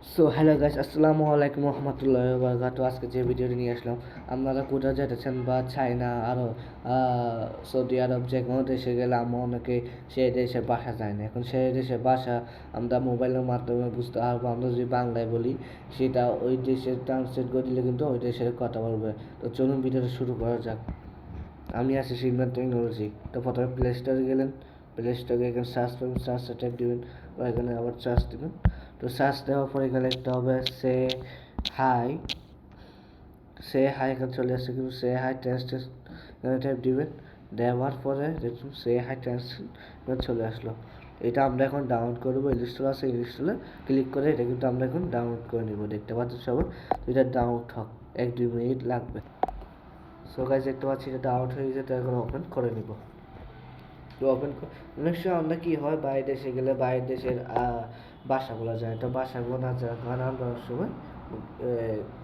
So hello guys, আসসালামু আলাইকুম রহমতুল্লাহি ওয়া বারাকাতুহু। আজকে যে ভিডিওটি নিয়ে আসলাম, আপনারা কোথাও যেতেছেন বা চায়না আরও সৌদি আরব যে কোনো দেশে গেলে আমরা অনেকে সেই দেশের ভাষা যায় না। এখন সেই দেশের ভাষা আমরা মোবাইলের মাধ্যমে বুঝতে পারবো। আমরা যদি বাংলায় বলি, সেটা ওই দেশের ট্রান্সলেট করে দিলে কিন্তু ওই দেশের কথা বলবে। তো চলুন ভিডিওটা শুরু করা যাক। আমি আছি সিগন্যাল টেকনোলজি। তো প্রথমে প্লে স্টোরে গেলেন, প্লে স্টোরে এখানে সার্চ করবেন, সার্চে ট্যাপ দিবেন, বা এখানে আবার সার্চ দেবেন। তো সার্চ দেওয়ার পরে এখানে লিখতে হবে হাই এখানে চলে আসছে, কিন্তু হাই ট্রান্সলেট এখানে ট্যাপ দিবেন। দেওয়ার পরে দেখুন হাই ট্রান্সলেট এখানে চলে আসলো। এটা আমরা এখন ডাউনলোড করবো। ইনস্টল আছে, ইনস্টলে ক্লিক করে এটা কিন্তু আমরা এখন ডাউনলোড করে নিব। দেখতে পাচ্ছেন সবাই, এটা ডাউনলোড হোক, 1-2 মিনিট লাগবে। সো গাইজ দেখতে পাচ্ছি এটা ডাউনলোড হয়ে গেছে। তো এখন ওপেন করে নিব। তো ওপেন অনেক সময় আমরা কী হয়, বাইরের দেশে গেলে বাইরের দেশের ভাষা বলা যায়, তো ভাষাগুলো না জানার কারণে আমরা অনেক সময়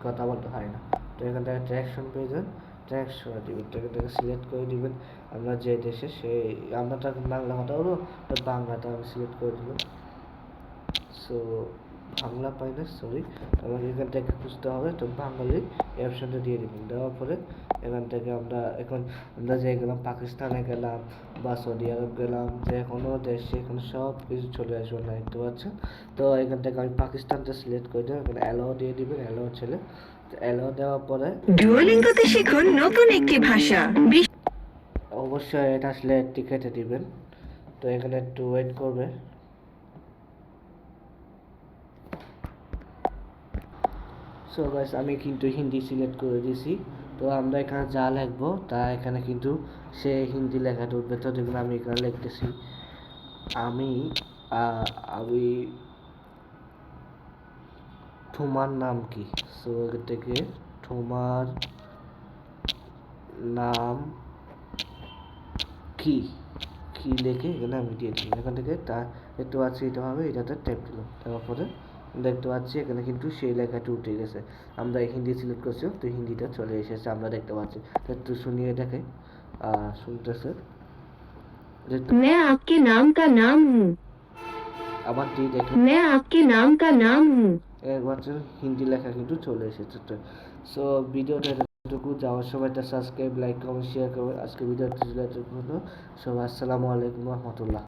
কথা বলতে হয় না। তো এখান থেকে ট্র্যাকশন পেয়ে যান, ট্র্যাকশন দিবেন, তো এখান থেকে সিলেক্ট করে দিবেন আমরা যে দেশে, সেই আমরা তো এখন বাংলা কথা বলবো, তো বাংলাটা আমি সিলেক্ট করে দিলাম। সো বাংলা পাই না, সরি, আমাকে এখান থেকে খুঁজতে হবে। তো বাঙালি এই অপশানটা দিয়ে দেবেন। দেওয়ার পরে এখান থেকে আমরা যে গেলাম, পাকিস্তানে গেলাম বা সৌদি আরব গেলাম, যে কোনো দেশে এখানে সব কিছু চলে আসবে না, দেখতে পাচ্ছেন। তো এখান থেকে আমি পাকিস্তানটা সিলেক্ট করে দেবো, এখানে অ্যালাও দিয়ে দিবেন, অ্যালাও ছেলে। অ্যালাও দেওয়ার পরে ডুওলিঙ্গোতে শিখুন নতুন একটি ভাষা। অবশ্যই এটা আসলে টিকেটে দিবেন। তো এখানে একটু ওয়েট করবে। সো গাইস, আমি কিন্তু হিন্দি সিলেক্ট করে দিয়েছি। তো আমরা এখানে যা লিখবো তা এখানে কিন্তু সে হিন্দি লেখাটা উঠবে। তো দেখুন আমি এখানে লিখতেছি, আমি আমি তোমার নাম কি। সো এখান থেকে তোমার নাম কি কি লিখে এখানে আমি দিয়ে দিলাম। এখান থেকে তা দেখতে পাচ্ছি এটা হবে, এটাতে ট্যাপ দিলাম। দেওয়ার পরে দেখতে পাচ্ছি এখানে কিন্তু সেই লেখাটি উঠে গেছে। আমরা হিন্দি সিলেক্ট করছি, তো হিন্দিটা চলে এসেছে, আমরা দেখতে পাচ্ছি। তো একটু শুনিয়ে দেখে, শুনতেছে। मैं आपके नाम का नाम हूँ। আবার দিয়ে দেখে, मैं आपके नाम का नाम हूँ। একবার হিন্দি লেখা কিন্তু চলে এসেছে। তো সো ভিডিওটা এতটুকু, যাওয়ার সময় একটা সাবস্ক্রাইব, লাইক, কমেন্ট, শেয়ার করবেন। আজকে ভিডিওটা ছিল এতটুকু। সবাই আসসালামু আলাইকুম রহমতুল্লাহ।